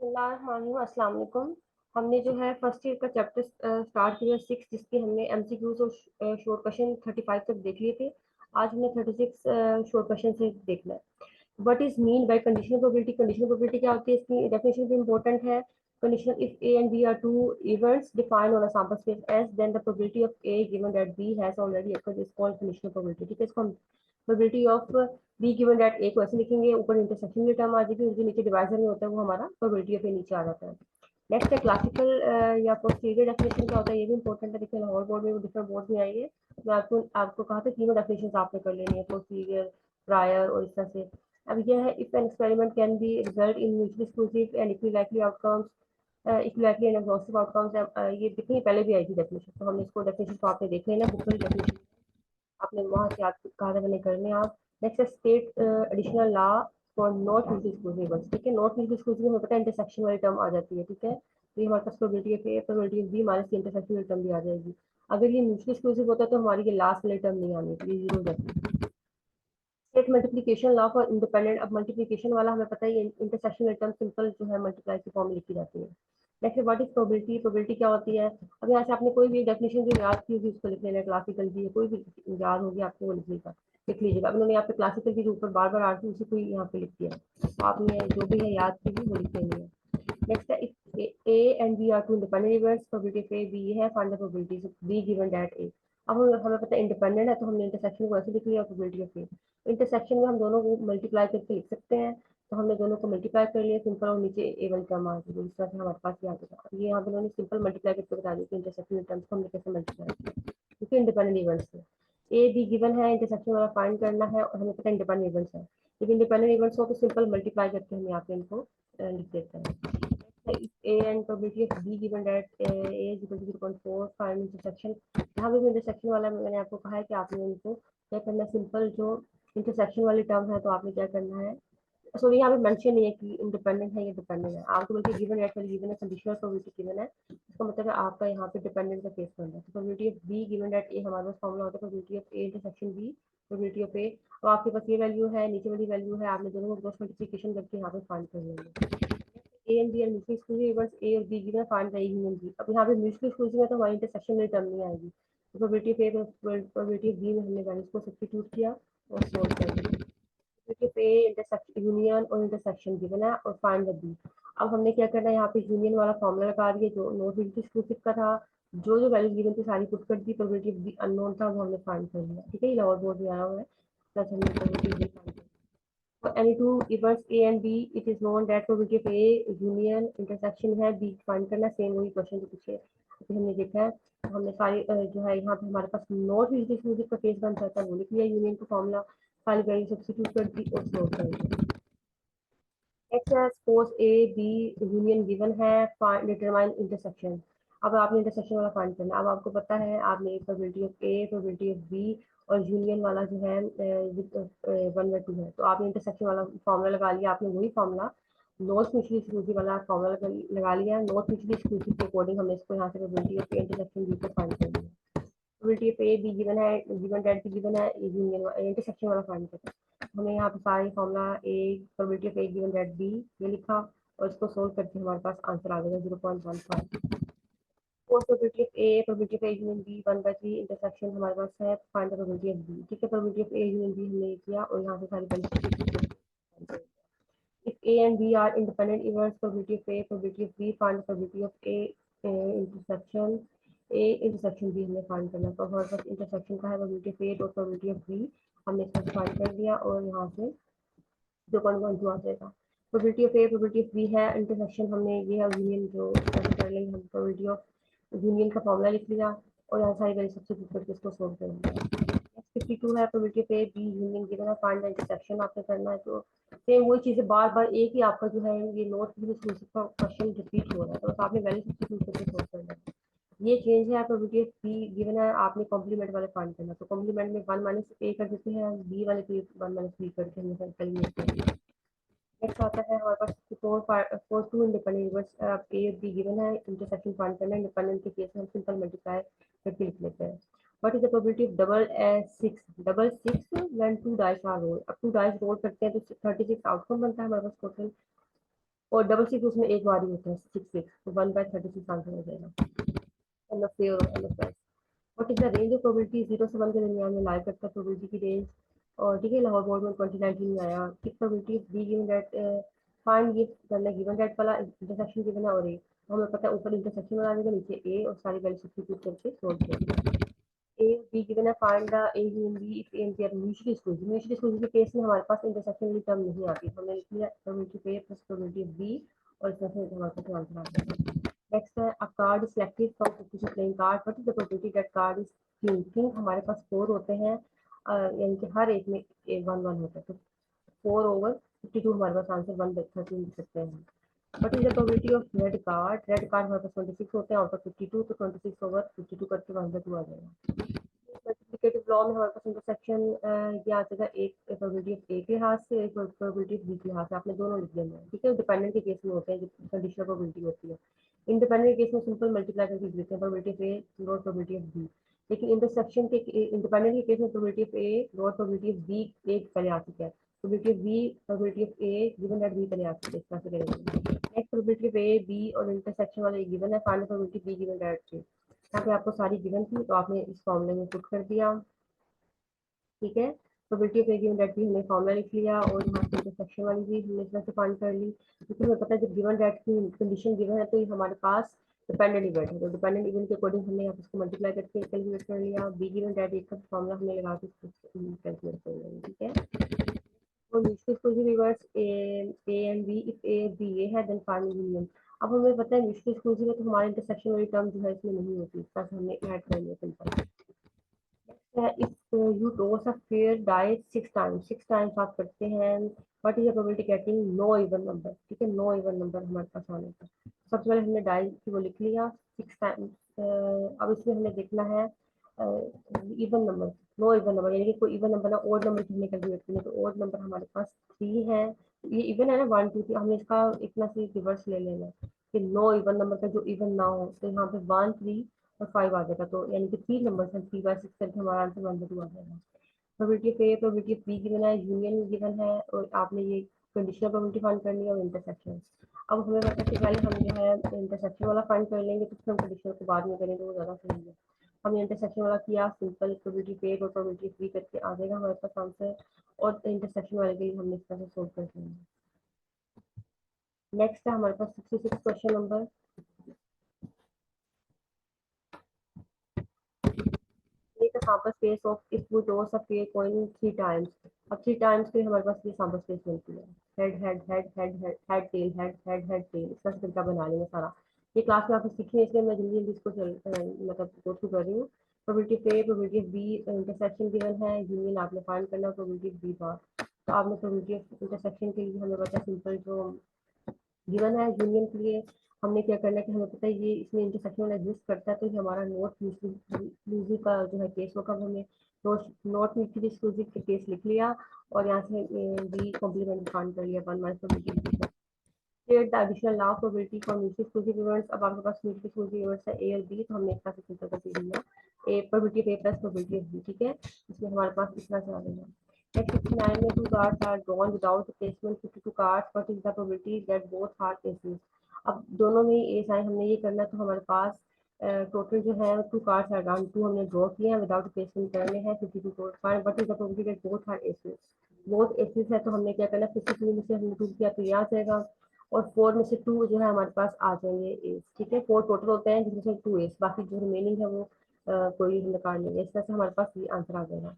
अस्सलाम वालेकुम। हमने जो है फर्स्ट ईयर का चैप्टर स्टार्ट किया 6, जिसके हमने एमसीक्यूज और शॉर्ट क्वेश्चन 35 तक देख लिए थे। आज हमने 36 शॉर्ट क्वेश्चन से देखना है। What is mean by conditional probability? Conditional probability क्या होती है, इसकी डेफिनेशन भी इंपॉर्टेंट है। Conditional if A and B are two events defined on a sample space S, then the probability of A given that B has already occurred is called conditional probability. ठीक है, इसको हम probability of B given that A को ऐसे लिखेंगे, ऊपर intersection की term आ जाएगी, जो नीचे डिवाइजर में होता है वो हमारा प्रोबेबिलिटी ऑफ ए नीचे आ जाता है। नेक्स्ट है क्लासिकल या पोस्टीरियर डेफिनेशन क्या होता है, ये भी इंपॉर्टेंट है। देखिए लाहौर बोर्ड में डिफरेंट बोर्ड में आई है। मैं आपको कहा था तीनों डेफिनेशन आपने कर लेनी है, पोस्टीरियर, प्रायर और इस तरह से। अब यह है if an experiment can be result in mutually exclusive and equally likely outcomes, equally likely and exhaustive outcomes. ये देखिए पहले भी आई थी डेफिनेशन, तो हमने इसको डेफिनेशन को आपने देख लेना, बुक में डेफिनेशन आपने वहां से याद कहा था मैंने करने आप। नेक्स्ट है state additional law for not mutually exclusive. ठीक है, नॉट म्यूचुअली एक्सक्लूसिव में पता है इंटरसेक्शन वाली टर्म आ जाती है। ठीक है, तो ये हमारे पास probability of A, probability of B minus intersection वाली टर्म भी आ जाएगी। अगर ये म्यूचुअली एक्सक्लूसिव होता है तो हमारी ये लास्ट वाली टर्म नहीं आनी, तो ये जीरो हो जाती है। State multiplication law for independent. अब मल्टीप्लिकेशन वाला हमें पता है, इंटरसेक्शन वाली टर्म सिंपल जो है मल्टीप्लाई की फॉर्म में लिखी जाती है। Next what is probability? Probability क्या होती है? अब यहाँ से आपने कोई भी डेफिनेशन जो याद की होगी उसको लिख लेना, क्लासिकल की कोई भी याद होगी आपको वो लिख लीजिएगा। अब उन्होंने यहाँ पे क्लासिकल की जो ऊपर बार बार आ रही उसी को यहाँ पे लिख दिया, तो आपने जो भी है याद की वो लिख लेनी है। नेक्स्ट है if A and B are two independent events, probability of A B है, find the probability of B given that A. अब हमें पता है इंडिपेंडेंट है, तो हमने इंटरसेक्शन को ऐसे लिख लिया, प्रोबेबिलिटी ऑफ ए। इंटरसेक्शन में हम दोनों को मल्टीप्लाई करके लिख सकते हैं, तो हमने दोनों को मल्टीप्लाई कर लिया सिंपल, और नीचे ए वन टर्म आ गई, इस तरह से हमारे पास ये आ गया। ये यहाँ पे उन्होंने सिंपल मल्टीप्लाई करके बता दी कि इंटरसेक्शन टर्म्स को हमने कैसे मल्टीप्लाई किया, क्योंकि इंडिपेंडेंट इवेंट्स है। ए बी गिवन है, इंटरसेक्शन वाला फाइंड करना है, और हमें पता है इंडिपेंडेंट इवेंट्स है। जब इंडिपेंडेंट इवेंट्स हो तो सिंपल मल्टीप्लाई करके हम यहाँ पे इनको लिख देते हैं। A and probability of B given that A is equal to 0.4, find intersection। यहाँ पे भी इंटरसेक्शन वाला मैंने आपको कहा है कि आपने इनको क्या करना है, सिंपल जो इंटरसेक्शन वाली टर्म है तो आपने क्या करना है, सॉरी यहाँ पे मेंशन नहीं है कि इंडिपेंडेंट है या डिपेंडेंट है, आपको बोलते गिवन एट वाली गिवन है, कंडीशनल प्रोबेबिलिटी गिवन है, इसका मतलब है आपका यहाँ पे डिपेंडेंट का केस करना है। तो probability of B given at A हमारे पास फॉर्मूला होता है probability of A intersection B, probability of A. और आपके पास ये वैल्यू है, नीचे वाली वैल्यू है, आपने दोनों को क्रॉस मल्टीप्लिकेशन करके यहाँ पे फाइंड कर लेंगे। A and B are mutually exclusive events, A और B given, find the A union B. अब यहाँ पे म्यूचुअली एक्सक्लूसिव है तो हमारी इंटरसेक्शन में टर्म नहीं आएगी, तो probability of A probability of B में हमने वैल्यूज को सब्स्टिट्यूट किया और सोल्व कर दिया। Probability of A intersection union और इंटरसेक्शन गिवन है, और फाइंड द बी। अब हमने क्या करना है, यहाँ पे यूनियन वाला फॉर्मूला लगा दिया जो नॉट म्यूचुअली एक्सक्लूसिव का था, जो जो वैल्यूज गिवन थी सारी पुट कर दी, प्रोबेबिलिटी ऑफ बी अननोन था वो हमने फाइंड कर लिया। ठीक है, ये और बोर्ड में आया हुआ है, प्लस हमने प्रोबेबिलिटी बी फाइंड कर। For any two events A and B, it is known that probability of A union intersection है, B फाइंड करना, सेम वही क्वेश्चन जो पीछे अभी हमने देखा है। तो हमने सारी जो है यहाँ पे हमारे पास नॉट म्यूचुअल का केस बन जाता है, वो लिख लिया, यूनियन का फॉर्मूला सारी वैल्यू सब्स्टिट्यूट कर दी और सोल्व कर दिया। नेक्स्ट है suppose A B union given है, डिटरमाइन इंटरसेक्शन। अब आपने इंटरसेक्शन वाला फाइंड करना है। अब आपको पता है आपने probability of A, probability of B और यूनियन वाला जो है 1/2 है, तो आपने इंटरसेक्शन वाला फॉर्मूला लगा लिया। आपने वही फॉर्मूला नॉट म्यूचुअली एक्सक्लूसिव वाला फॉर्मूला लगा लिया, नॉट म्यूचुअली एक्सक्लूसिव के अकॉर्डिंग हमने इसको यहाँ से probability of A intersection B को फाइंड कर लिया। Probability of A B given है, गिवन डेट बी गिवन है, यूनियन इंटरसेक्शन वाला फाइंड करना है। हमने यहाँ पे सारी formula a probability of A given that B ये लिखा, और इसको सोल्व करके हमारे पास आंसर आ गया 0.15। For probability of A, probability of A union B 1/3, intersection हमारे पास है, find the probability of B. ठीक है, probability of A union B हमने ये किया, और यहाँ से सारी value. If A and B are independent events, probability of A, probability of B, find the probability of A intersection A intersection B हमने फाइंड करना है। तो हमारे पास इंटरसेक्शन का है प्रोबेबिलिटी ऑफ A और प्रोबेबिलिटी ऑफ B, हमने इसको फाइंड कर दिया, और यहाँ से 0.12 आ जाएगा। Probability of A, probability of B है, इंटरसेक्शन हमने ये है यूनियन जो कर लेंगे, हम प्रोबेबिलिटी ऑफ यूनियन का फॉर्मूला लिख लिया, और यहाँ सारी वैल्यू सब्स्टिट्यूट करके इसको सोल्व कर लिया। 52 है, probability of A B union given है, फाइंड द इंटरसेक्शन आपने करना है। तो सेम वही चीजें बार बार एक ही आपका जो है ये नोट का क्वेश्चन रिपीट हो रहा है, तो बस आपने वैल्यू सब्स्टिट्यूट करके सोल्व करना है। ये चेंज है, प्रोबेबिलिटी ऑफ बी गिवन है, आपने कॉम्प्लीमेंट वाले फाइंड करना, तो कॉम्प्लीमेंट में 1 माइनस ए कर देते हैं, बी वाले पे 1 माइनस बी करके हमने कैलकुलेट कर लिया। नेक्स्ट आता है हमारे पास for two independent events A B given है, इंटरसेक्शन फाइंड करना है। इंडिपेंडेंट के केस में हम सिंपल मल्टीप्लाई करके लिख लेते हैं। What is the probability of double six when two dice are rolled? अब टू डाइस रोल करते हैं तो 36 आउटकम बनता है हमारे पास टोटल। और डबल सिक्स उसमें एक बार ही होता है, 6 6, तो 1/36 आंसर हो जाएगा। एंड ऑफ फेयर और end of best. What is the range of probability, 0 से 1 के दरमियान में लाई करता है प्रोबेबिलिटी की रेंज। और ठीक है, लाहौर बोर्ड में 2019 में आया कि probability B given that, find ये करना, गिवन दैट वाला इंटरसेक्शन गिवन है और ए, हमें पता है ऊपर इंटरसेक्शन बना देगा, नीचे ए, और सारी वैल्यू सब्स्टिट्यूट करके सोल्व किया। ए बी गिवन है, find the A given B if A and B are mutually exclusive. Mutually exclusive के केस में हमारे पास इंटरसेक्शन वाली टर्म नहीं आती, हमने लिख लिया probability A plus probability B, और इसमें से हमारे पास आंसर आ जाएगा। नेक्स्ट है, अ card is selected from 52 playing card, what is the probability that card is king. King हमारे पास 4 होते हैं, यानी कि हर एक में 1 1 होता है, तो 4/52 हमारे पास आंसर 1/13 लिख सकते हैं। What is the probability of red card, red card हमारे पास 26 होते हैं आउट ऑफ 52, तो 26/52 करके 1/2 आ जाएगा। मल्टीप्लिकेटिव लॉ में हमारे पास इंटरसेक्शन ये आ जाएगा, एक प्रोबेबिलिटी ऑफ ए के लिहाज से, एक प्रोबेबिलिटी ऑफ बी के लिहाज से, आपने दोनों लिख लेना है, ठीक है। डिपेंडेंट के केस में होते हैं, जो कंडीशनल प्रोबेबिलिटी होती है। इंडिपेंडेंट के केस में सिंपल मल्टीप्लाई करके लिख देते हैं, probability of A not probability of B. लेकिन इंटरसेक्शन के इंडिपेंडेंट के केस में probability of A not probability of B एक पहले आ चुका है, probability of B probability of A given that B पहले आ चुका है, इस तरह से करेंगे। Next probability of A B और इंटरसेक्शन वाला गिवन है, find probability B given that A. यहाँ पे आपको सारी गिवन थी, तो आपने इस फॉर्मूले में पुट कर दिया, ठीक है। Probability of A given that भी हमने फॉर्मूला लिख लिया, और यहाँ पे इंटरसेक्शन वाली भी हमने इस तरह से फाइंड कर ली, क्योंकि हमें पता है जब गिवन दैट की कंडीशन गिवन है तो ये हमारे पास डिपेंडेंट इवेंट है, तो डिपेंडेंट इवेंट के अकॉर्डिंग हमने यहाँ पे इसको मल्टीप्लाई करके कैलकुलेट कर लिया। बी गिवन दैट एक का फॉर्मूला हमने लगा के कैलकुलेट कर लिया, ठीक है। तो mutual exclusive reverse A and B, if A B A है देन फाइंड यूनियन। अब हमें पता है म्यूचुअल एक्सक्लूसिव है, तो हमारे इंटरसेक्शन वाली टर्म जो है इसमें नहीं होती, इस तरह से हमने ऐड कर लिया simple. if you toss a fair die 6 times आप करते हैं, what is the probability getting no even number, ठीक है, no even number हमारे पास आने का। सबसे पहले हमने डाई की वो लिख लिया 6 टाइम्स। अब इसमें हमें देखना है even number, no even number, यानी कि कोई इवन नंबर ना, ओड नंबर की हमने कैलकुलेट करनी है, तो ओड नंबर हमारे पास 3 है, ये इवन है ना 1 2 3, हमने इसका इतना से रिवर्स ले लेना है कि नो इवन नंबर का जो इवन ना हो, तो यहाँ पे 1 3 और 5 आ जाएगा, तो यानी कि 3 नंबर है, 3/6 करके हमारा आंसर 1/2 आ जाएगा। Probability of A probability of B given है, यूनियन गिवन है, और आपने ये कंडीशनल प्रोबेबिलिटी फाइंड करनी है, और इंटरसेक्शन। अब हमें पता है कि पहले हम जो है इंटरसेक्शन वाला फाइंड कर लेंगे, तो फिर हम कंडीशनल को बाद में करेंगे, वो ज़्यादा सही है। हमने इंटरसेक्शन वाला किया, सिंपल प्रोबेबिलिटी ऑफ ए और प्रोबेबिलिटी ऑफ बी करके आ जाएगा हमारे पास आंसर, और इंटरसेक्शन वाले के लिए हमने इस तरह से सोल्व कर दिया। नेक्स्ट है हमारे पास 66 question number. Make a sample space of if we toss a fair coin 3 times. अब 3 times पे हमारे पास ये sample space बनती है, head head head head head head tail head head head tell, इसका तरीका बना लेंगे सारा। ये क्लास में आपने सीखी है, इसलिए मैं जल्दी जल्दी इसको मतलब गो थ्रू कर रही हूँ। Probability of A probability of B, intersection given है, यूनियन आपने फाइंड करना, प्रोबेबिलिटी ऑफ बी बार। तो आपने प्रोबेबिलिटी ऑफ इंटरसेक्शन के लिए हमें बचा सिंपल जो गिवन है, यूनियन के लिए हमने क्या करना है कि हमें पता है ये इसमें इंटरसेक्शन एग्जिस्ट करता है, तो ये हमारा नॉट म्यूचुअली का जो है केस होगा, हमने नॉट म्यूचुअली एक्सक्लूसिव के केस लिख लिया, और यहाँ से बी कॉम्प्लीमेंट फाइंड कर लिया 1 probability. The additional law probability for mutual exclusive events. अब आपके पास म्यूचुअल एक्सक्लूसिव इवेंट्स है ए और बी, तो हमने एक तरह से सिंपल करके लिया A probability of A plus probability of B, ठीक है। इसमें हमारे पास इस तरह से आ जाएगा। At 69 में 2 cards are drawn without replacement 52 cards, what is the probability that both are aces? अब दोनों में एस आए, हमने ये करना है, तो हमारे पास टोटल जो है 2 कार्ड्स आर ड्रॉन, 2 हमने ड्रॉ किए हैं, विदाउट रिप्लेसमेंट करने हैं 52 card, but is the probability that both are aces. Both aces है, तो हमने क्या करना है, 52 में से हमने 2 किया तो ये आ जाएगा, और 4 में से 2 जो है हमारे पास आ जाएंगे एस, ठीक है। 4 टोटल होते हैं जिसमें से 2 एस, बाकी जो रिमेनिंग है वो कोई हम निकाल लेंगे, इस तरह से हमारे पास ये आंसर आ जाएगा।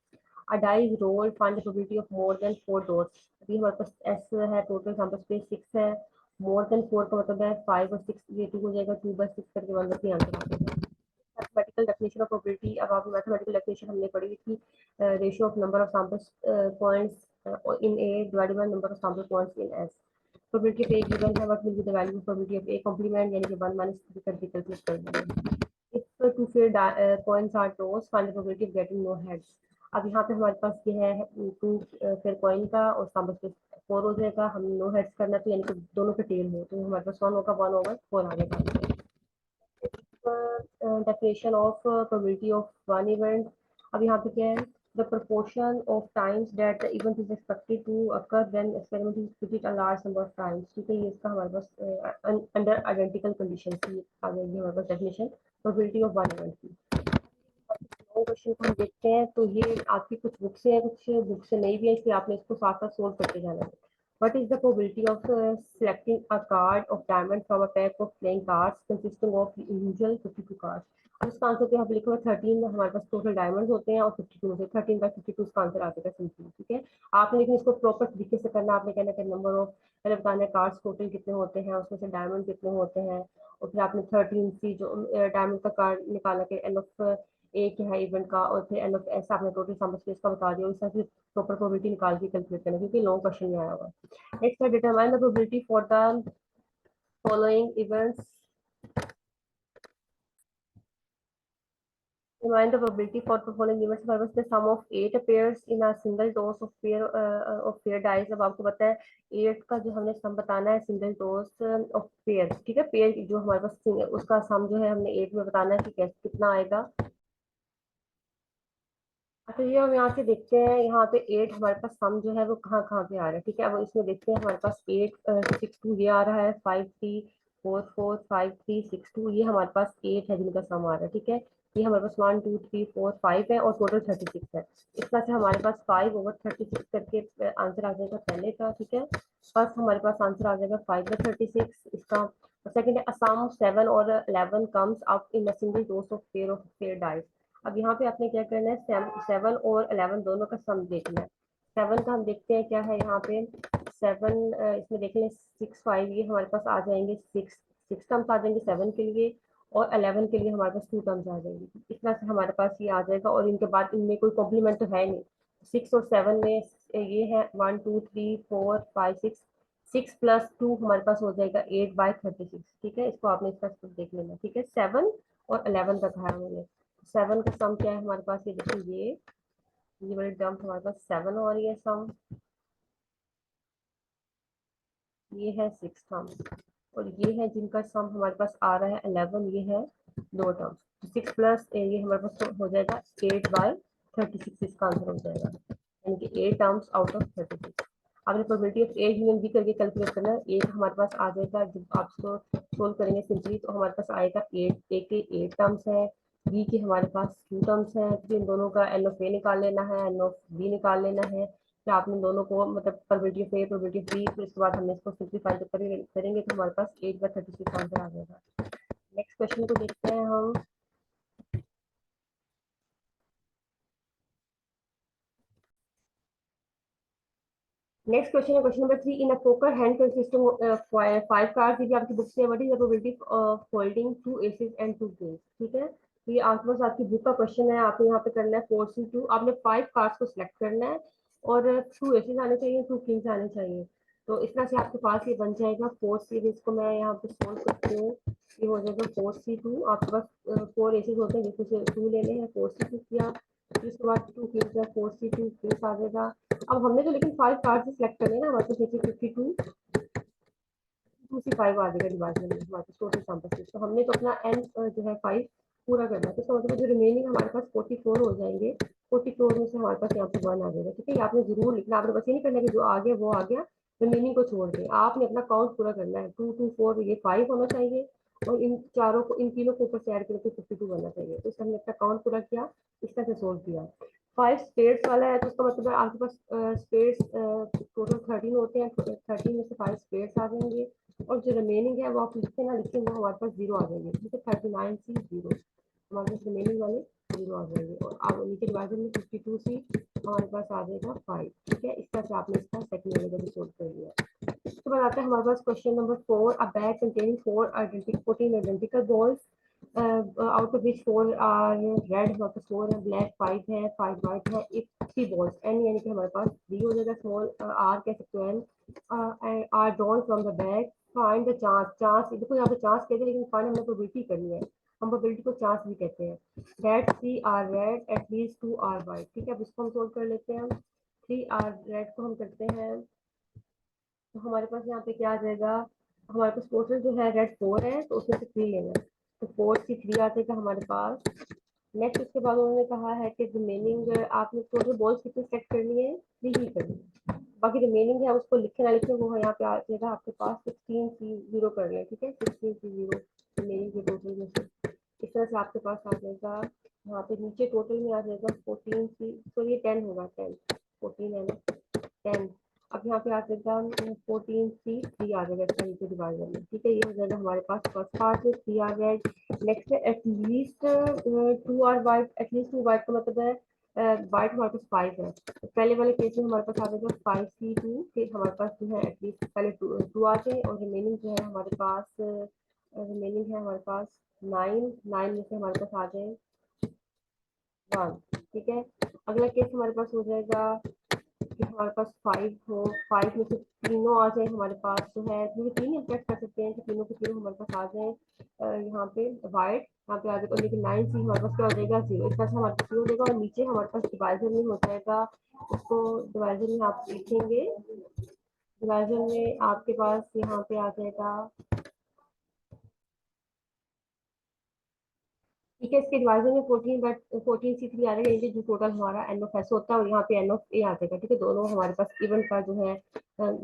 A die is rolled, find the probability of more than 4 dots। अभी हमारे पास एस है, टोटल सैंपल स्पेस 6 है, मोर देन 4 का मतलब है 5 और 6, ये 2 हो जाएगा, 2/6 करके 1/3 आंसर आ जाएगा। मैथमेटिकल डेफिनेशन ऑफ प्रोबेबिलिटी, अब आप मैथमेटिकल डेफिनेशन हमने पढ़ी थी, ratio of number of sample points in A divided by number of sample points in S. Probability of A given है, what will be the value of probability of A complement, यानी कि 1 - 3 करके calculate कर देंगे। If two fair coins are tossed, find the probability of getting no heads। अब यहाँ पे हमारे पास ये है 2 फेयर कॉइन का, और सामने से 4 हो जाएगा, हम नो हेड्स करना, तो यानी कि दोनों के टेल हो, तो हमारे पास 1 होगा, 1 होगा, 4 आ जाएगा। Definition of probability of one event. अब यहाँ पे क्या है, the proportion of times that the event is expected to occur when experiment is repeated a large number of times. ठीक है, ये इसका हमारे पास अंडर आइडेंटिकल कंडीशन की आ जाएगी हमारे पास definition probability of one event की। क्वेश्चन को हम देखते हैं, तो ये आपकी कुछ बुक से है, कुछ बुक से नहीं भी है, इसलिए आपने इसको साथ साथ सोल्व करके जाना है। What is the probability of selecting a card of diamond from a pack of playing cards consisting of usual 52 cards? अब इसका आंसर तो यहाँ पे लिखा हुआ 13 हमारे पास टोटल डायमंड्स होते हैं और 52 से 13 बाय 52 इसका आंसर आ जाएगा सिंपली। ठीक है, आपने लेकिन इसको प्रॉपर तरीके से करना, आपने कहना कि नंबर ऑफ पहले बताना है कार्ड्स टोटल कितने होते हैं, उसमें से डायमंड कितने होते हैं, और फिर आपने 13 सी जो डायमंड का कार्ड निकाला कि एन ऑफ ए क्या है इवेंट का, और फिर एन ऑफ एस आपने टोटल सम ऑफ इसका बता दिया, उसका फिर प्रॉपर प्रोबेबिलिटी निकाल के कैलकुलेट करना, क्योंकि लॉन्ग क्वेश्चन में आया होगा। नेक्स्ट है determine the probability for the following events. Determine the probability for the following events. हमारे पास the sum of 8 appears in a single toss of pair dice। अब आपको पता है 8 का जो हमने सम बताना है सिंगल टॉस ऑफ पेयर। ठीक है, पेयर जो हमारे पास उसका सम जो है हमने 8 में बताना है कि कैसे कितना आएगा। अच्छा, ये हम यहाँ से देखते हैं, यहाँ पे 8 हमारे पास सम जो है वो कहाँ कहाँ पे आ रहा है। ठीक है, अब इसमें देखते हैं हमारे पास 8 6 2 ये आ रहा है, 5 3 4 4 5 3 6 2 ये हमारे पास 8 है जिनका सम आ रहा है। ठीक है, ये हमारे पास 1 2 3 4 5 है और टोटल 36 है। इस तरह से हमारे पास 5/36 करके आंसर आ जाएगा पहले का। ठीक है, फर्स्ट हमारे पास आंसर आ जाएगा 5/36 इसका। सेकंड है असम 7 और 11 comes up in a single toss of pair dice. अब यहाँ पे आपने क्या करना है, 7 और 11 दोनों का सम देखना है। 7 का हम देखते हैं क्या है यहाँ पे, 7 इसमें देख लें 6 5 ये हमारे पास आ जाएंगे, 6 टर्म्स आ जाएंगे 7 के लिए, और 11 के लिए हमारे पास 2 टर्म्स आ जाएंगे। इस तरह से हमारे पास ये आ जाएगा, और इनके बाद इनमें कोई कॉम्प्लीमेंट तो है नहीं। 6 और 7 में ये है 1 2 3 4 5 6, 6 + 2 हमारे पास हो जाएगा 8/36। ठीक है, इसको आपने इसका देख लेना। ठीक है, 7 और 11 का कहा है मैंने। 7 का सम क्या है हमारे पास, ये देखिए ये वाली टर्म हमारे पास 7 और ये सम, ये है 6 टर्म, और ये है जिनका सम हमारे पास आ रहा है 11, ये है 2 टर्म्स। 6 प्लस ये हमारे पास हो जाएगा 8/36 इसका आंसर हो जाएगा, यानी कि 8 टर्म्स आउट ऑफ 36। आपने probability of A union B करके कैलकुलेट करना है। एक हमारे पास आ जाएगा, जब आप इसको सोल्व करेंगे सिंपली तो हमारे पास आएगा 8, ए के 8 टर्म्स है, बी के हमारे पास 2 टर्म्स है, फिर इन दोनों का एन ऑफ ए निकाल लेना है, एन ऑफ बी निकाल लेना है, फिर आपने दोनों को मतलब probability of A probability of B, फिर इसके बाद हमने इसको सिंपलीफाई करेंगे तो हमारे पास 8/36 आंसर आ जाएगा। नेक्स्ट क्वेश्चन को देखते हैं हम। नेक्स्ट क्वेश्चन है question number 3। In a poker hand consisting of 5 cards, ये आपकी बुक से है, what is the probability of folding 2 aces and 2 kings. ठीक है, तो ये आपके पास आपकी बुक का क्वेश्चन है, आपको यहाँ पे करना है 4C2, आपने 5 कार्ड्स को सिलेक्ट करना है और 2 एसेस आने चाहिए, 2 किंग्स आने चाहिए। तो इस तरह से आपके पास ये बन जाएगा 4C, इसको मैं यहाँ पे सोल्व करती हूँ, ये हो जाएगा 4C2। आपके पास 4 एसेस होते हैं जिसमें से 2 लेने हैं, 4C2 किया, फिर उसके बाद 2 किंग्स है, 4C2 किंग्स आ जाएगा। अब हमने तो लेकिन 5 कार्ड से सिलेक्ट करने ना, हमारे पास नीचे 52 2C5 आ जाएगा डिवाइड में हमारे पास टोटल सैंपल। तो हमने तो अपना एन जो है 5 पूरा करना है, तो इसका मतलब जो रिमेनिंग हमारे पास 44 हो जाएंगे, 44 में से हमारे पास यहाँ पे 1 आ जाएगा। ठीक है, ये आपने जरूर लिखना, आपने बस ये नहीं करना कि जो आ गया वो आ गया, रिमेनिंग को छोड़ दें, आपने अपना काउंट पूरा करना है। 2 2 4 ये 5 होना चाहिए, और इन चारों को, इन तीनों को ऊपर से ऐड करके 52 बनना चाहिए। तो इससे हमने अपना काउंट पूरा किया, इस तरह से सोल्व किया। 5 स्पेड्स वाला है, तो उसका मतलब है आपके पास स्पेड्स टोटल 13 होते हैं, 13 में से 5 स्पेड्स आ जाएंगे, और जो रिमेनिंग है वो आप लिखते ना लिखते वो हमारे पास 0 आ जाएंगे। ठीक है, 39C 0 हमारे पास रिमेनिंग वाले 0 आ जाएंगे, और आप नीचे डिवाइजन में 52C हमारे पास आ जाएगा 5। ठीक है, इस तरह से आपने इसका सेकंड लेवल भी सोल्व कर लिया। उसके बाद आता है हमारे पास question number 4। A bag containing 14 identical balls, out of which 4 are red, हमारे पास 4 है, ब्लैक 5 है, 5 वाइट है, if 3 balls n यानी कि हमारे पास 3 हो जाएगा, स्मॉल r कह सकते हो n, are drawn from the bag, find the chance। Chance देखो यहाँ पे चांस कहते हैं, लेकिन फाइंड हमने प्रोबेबिलिटी करनी है, हम प्रोबेबिलिटी को चांस भी कहते हैं। that 3 are red, at least 2 are white। ठीक है, अब इसको हम सोल्व कर लेते हैं। 3 are red को हम करते हैं, तो हमारे पास यहाँ पे क्या आ जाएगा, हमारे पास टोटल जो है रेड 4 है, तो उसमें से 3 लेना है, तो 4C3 आ जाएगा हमारे पास। नेक्स्ट उसके बाद उन्होंने कहा है कि रिमेनिंग आपने टोटल बॉल्स कितनी सेलेक्ट करनी है, 3 ही करनी है। बाकी रिमेनिंग है उसको लिखे ना लिखे वो यहाँ पे आ जाएगा आपके पास 16C0 कर लें, ठीक है, 16C0 रिमेनिंग के टोटल में से इस तरह से आपके पास आ जाएगा। यहाँ पे नीचे टोटल में आ जाएगा 14C, तो ये 10 होगा, 10 14 है ना, 10। अब यहाँ पे आ जाएगा 14C3 आ जाएगा इसका नीचे डिवाइजर में, ठीक है, ये हो जाएगा हमारे पास फर्स्ट पार्ट में 3 आ गया। नेक्स्ट है at least 2 are white, at least 2 white का मतलब है वाइट हमारे पास 5 है, तो पहले वाले केस में हमारे पास आ जाएगा 5C2, फिर हमारे पास जो है एटलीस्ट पहले 2 आ जाए और रिमेनिंग जो है हमारे पास रिमेनिंग है हमारे पास 9, 9 में से हमारे पास आ जाए 1, ठीक है। अगला केस हमारे पास हो जाएगा कि हमारे पास 5 हो, 5 में से तीनों आ जाए हमारे पास जो है, क्योंकि 3 इंटरेक्ट कर सकते हैं कि तीनों के तीनों हमारे पास आ जाए यहाँ पे वाइट, यहाँ पे आ जाएगा, लेकिन 9C हमारे पास क्या हो जाएगा 0, इस तरह से हमारे पास 0 हो जाएगा। और नीचे हमारे पास डिवाइजर में हो जाएगा, उसको डिवाइजर में आप लिखेंगे, डिवाइजर में आपके पास यहाँ पे आ जाएगा, ठीक है, इसके डिवाइजर में 14 बट 14C3 आ जाएगा, ये जो टोटल हमारा एन ऑफ एस होता है, और यहाँ पे एन ऑफ ए आ जाएगा, ठीक है, दोनों हमारे पास इवन का जो है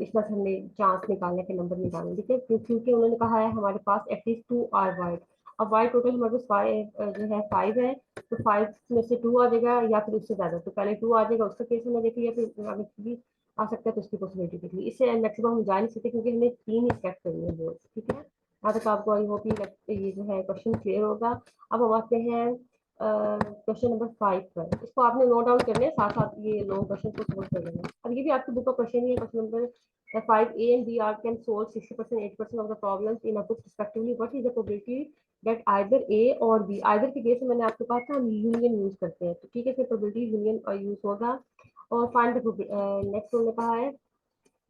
इसमें से हमने चांस निकालने के नंबर निकालने, ठीक है, क्योंकि उन्होंने कहा है हमारे पास एटलीस्ट 2 आर वाइट। अब वाइट टोटल हमारे पास 5 जो है 5 है, तो 5 में से 2 आ जाएगा या फिर उससे ज्यादा, तो पहले 2 आ जाएगा उसका केस हमने देख लिया, फिर आगे भी आ सकता है तो उसकी पॉसिबिलिटी देख ली, इससे मैक्सिमम हम जा नहीं सकते क्योंकि हमने 3 ही सेट करनी है बोर्ड, ठीक है। यहाँ तक आपको आई होप ये जो है क्वेश्चन क्लियर होगा। अब हम आते हैं क्वेश्चन नंबर 5 पर, इसको आपने नोट डाउन करना है, साथ साथ ये लॉन्ग क्वेश्चन को सोल्व कर लेना है। अब ये भी आपकी बुक का क्वेश्चन ही है, question number 5, A and B are can solve 60% 80% of the problems in a book respectively, what is the probability that either A और बी, आइदर के केस में मैंने आपको कहा था हम यूनियन यूज करते हैं, तो ठीक है, फिर प्रोबेबिलिटी यूनियन यूज होगा। और फाइंड द नेक्स्ट उन्होंने कहा है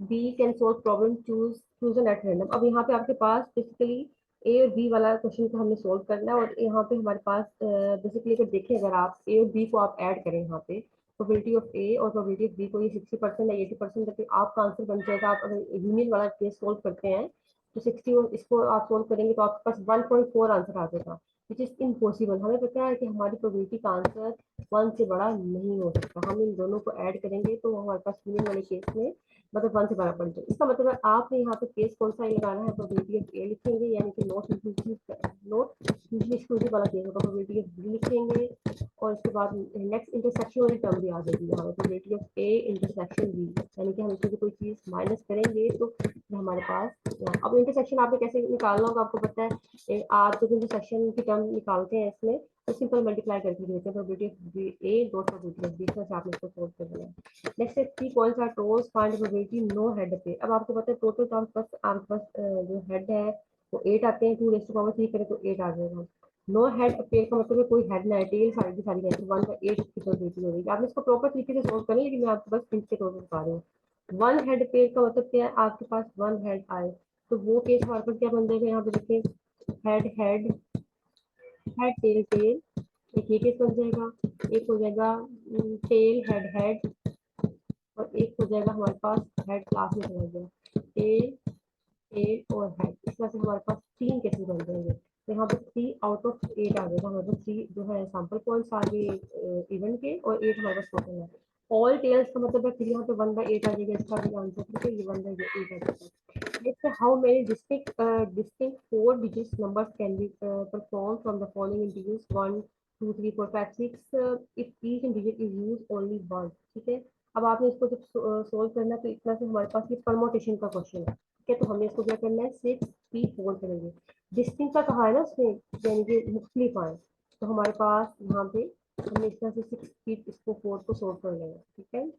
B can solve problem chosen at random. अब यहाँ पे आपके पास बेसिकली ए और बी वाला क्वेश्चन को हमने सोल्व करना है, और यहाँ पे हमारे पास बेसिकली अगर देखें, अगर आप ए और बी को आप ऐड करें यहाँ पे, प्रोबेबिलिटी ऑफ ए और प्रोबेबिलिटी ऑफ बी को, ये 60% या 80% तक आपका आंसर बन जाएगा। आप अगर यूनियन वाला केस सोल्व करते हैं तो 60 और इसको आप सोल्व करेंगे तो आपके पास 1.4 आंसर आ जाएगा, विच इज इम्पॉसिबल। हमें पता है कि हमारी प्रोबेबिलिटी का आंसर 1 से बड़ा नहीं हो सकता, हम इन दोनों को ऐड करेंगे तो हमारे पास यूनियन वाले केस में मतलब 1 से 12 पॉइंट, इसका मतलब है आपने यहाँ पे केस कौन सा लगाना है, प्रोबेबिलिटी ऑफ ए लिखेंगे, यानी कि नॉट यूजली एक्सक्लूसिव वाला केस होगा, प्रोबेबिलिटी ऑफ बी लिखेंगे, और इसके बाद नेक्स्ट इंटरसेक्शन वाली टर्म भी आ जाएगी यहाँ पे, probability of A intersection B, यानी कि हम इसमें से कोई चीज माइनस करेंगे तो हमारे पास अब इंटरसेक्शन आपने कैसे निकालना होगा आपको पता है, आप जब इंटरसेक्शन की टर्म निकालते हैं इसमें तो सिंपल मल्टीप्लाई करके देते हैं, probability of A dot probability of B, इसमें से आपने इसको सोल्व कर देना है। नेक्स्ट है 3 points are toss find probability no head पे। अब आपको पता है टोटल तो आपके पास जो हेड है वो 8 आते हैं, 2 रेज़ टू पावर 3 करें तो 8 आ जाएगा। नो हेड अपेयर का मतलब है कोई हेड ना है, टेल सारी की सारी रहती है, 1/8 की प्रोबेबिलिटी हो जाएगी। आपने इसको प्रॉपर तरीके से सोल्व करना है, लेकिन मैं आपको बस हिंट के तौर पर बता रही हूँ। 1 हेड पेयर का मतलब क्या है, आपके पास 1 हेड आए तो वो केस हमारे पास क्या बन जाएगा, यहाँ पे देखिए head head head tail tail, एक ये केस बन जाएगा, एक हो जाएगा टेल हेड हेड, और एक हो जाएगा हमारे पास हेड क्लास में चला गया, टेल टेल और हेड, इस तरह से हमारे पास 3 केसेस बन जाएंगे, तो यहाँ पे 3 आउट ऑफ 8 आ जाएगा, हमारे पास 3 जो है सैंपल पॉइंट्स आ गए इवन के, और 8 हमारे पास टोटल है। ऑल टेल्स का मतलब है फिर यहाँ पे 1/8 आ जाएगा, इसका भी आंसर ठीक है, ये 1/8 आ जाएगा। Next how many distinct 4 digit numbers can be perform from the following integers 1 2 3 4 5 6 if each integer is use only one, ठीक है। अब आपने इसको जब सोल्व करना है तो इतना से हमारे पास ये परमोटेशन का क्वेश्चन है, ठीक है, तो हमने इसको क्या करना है 6p4 करेंगे। डिस्टिंक्ट का कहा है ना उसने, यानी कि मुख्तलिफ आए, तो हमारे पास यहाँ पे हमने इस तरह से 6p इसको 4 को सोल्व कर लेंगे, ठीक है,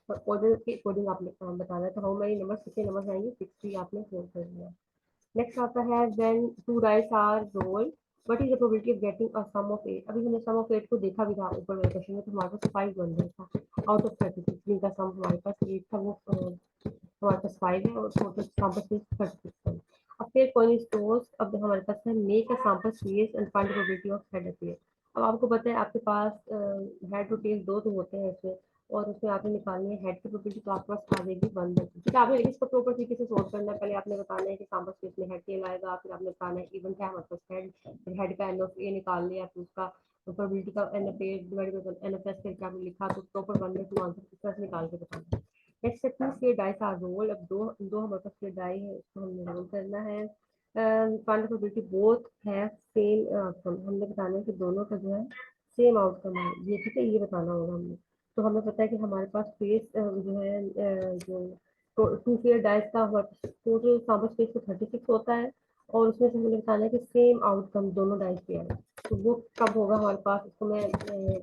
और ऑर्डर के अकॉर्डिंग आपने बताना है, तो हाउ मेनी नंबर कितने नंबर आएंगे 6p आपने सोल्व कर लिया। नेक्स्ट आता है when 2 dice are rolled what is the probability of getting a sum of 8। अभी हमने सम ऑफ 8 को देखा भी था ऊपर वाले क्वेश्चन में, तो हमारे पास 5 बन रहा था आउट ऑफ 36, जिनका सम हमारे पास 8 था, वो हमारे पास 5 है, और टोटल सैंपल साइज 36 है। अब फिर कॉइन इज टॉस्ड, अब हमारे पास है make a sample series and find the probability of head appear. अब आपको पता है आपके पास हेड और टेल दो तो होते हैं इसमें, और उसमें आपने निकालनी है हेड की प्रोबेबिलिटी, तो आपके पास आ जाएगी 1/2, ठीक है। आपने इसको प्रॉपर तरीके से सोल्व करना है, पहले आपने बताना है कि सैंपल स्पेस में हेड टेल आएगा, फिर आपने बताना है इवन क्या है हमारे पास हेड, फिर हेड का एन ऑफ ए निकाल लिया, फिर उसका तो प्रोबेबिलिटी का NFA डिवाइडेड बाय NFS करके आपने लिखा तो प्रॉपर 1 में 2 आंसर इस तरह से निकाल के बताना। नेक्स्ट है 2 स्क्वायर डाइस आर रोल। अब दो दो हमारे पास स्क्वायर डाई है, इसको हमने रोल करना है। Find the probability both have same outcome. हमने बताना है कि दोनों का जो है सेम आउटकम है, ये ठीक है, ये बताना होगा हमने। तो हमें पता है कि हमारे पास स्पेस जो है जो 2 स्क्वायर डाइस का टोटल सैंपल स्पेस तो 36 होता है, और उसमें से हमें बताना है कि सेम आउटकम दोनों डाइस पे आए। तो वो कब होगा हमारे पास, इसको मैं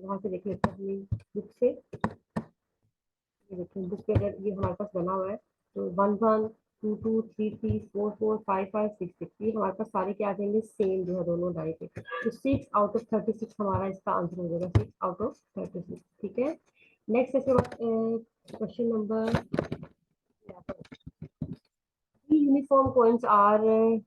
वहाँ से देख लेती हूँ अपनी बुक से। ये देखिए बुक पे अगर ये हमारे पास बना हुआ है तो 1 1 2 2 3 3 4 4 5 5 6 6 ये हमारे पास सारे क्या आ जाएंगे, सेम जो है दोनों डाई पे। तो 6 आउट ऑफ 36 हमारा इसका आंसर हो जाएगा, 6 आउट ऑफ 36। ठीक है। नेक्स्ट इसके बाद question number uniform coins are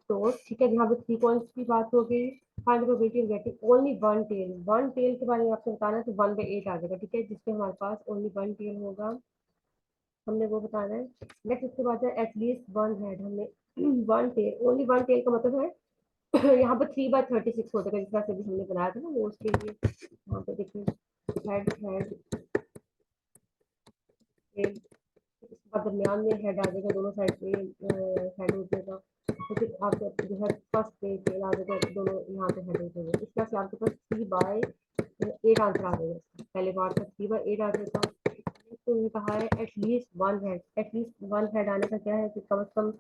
toss. ठीक है, यहाँ पे 3 कॉइन्स की बात हो गई। Find the probability of getting only one tail. One tail के बारे में आपसे बताना है तो 1/8 आ जाएगा। ठीक है, जिसपे हमारे पास ओनली वन टेल होगा, हमने वो बताना है। नेक्स्ट उसके बाद है एटलीस्ट वन हेड। हमने one tail, only one tail का मतलब है यहाँ पर 3/36 हो जाएगा, जिस तरह से भी हमने बनाया था ना वो, उसके लिए यहाँ पे देखिए हेड हेड टेल, इसके बाद दरमियान में हेड आ जाएगा, दोनों साइड पे हेड हो जाएगा। तो फिर आपके जो है फर्स्ट पे टेल आ जाएगा, दोनों यहाँ पे हेड हो जाएगा। इस तरह से आपके पास 3/8 आंसर आ जाएगा। पहले बार का 3/8 आ जाएगा। तो ये कहा है at least one head. At least one head आने का क्या है कि कम से कम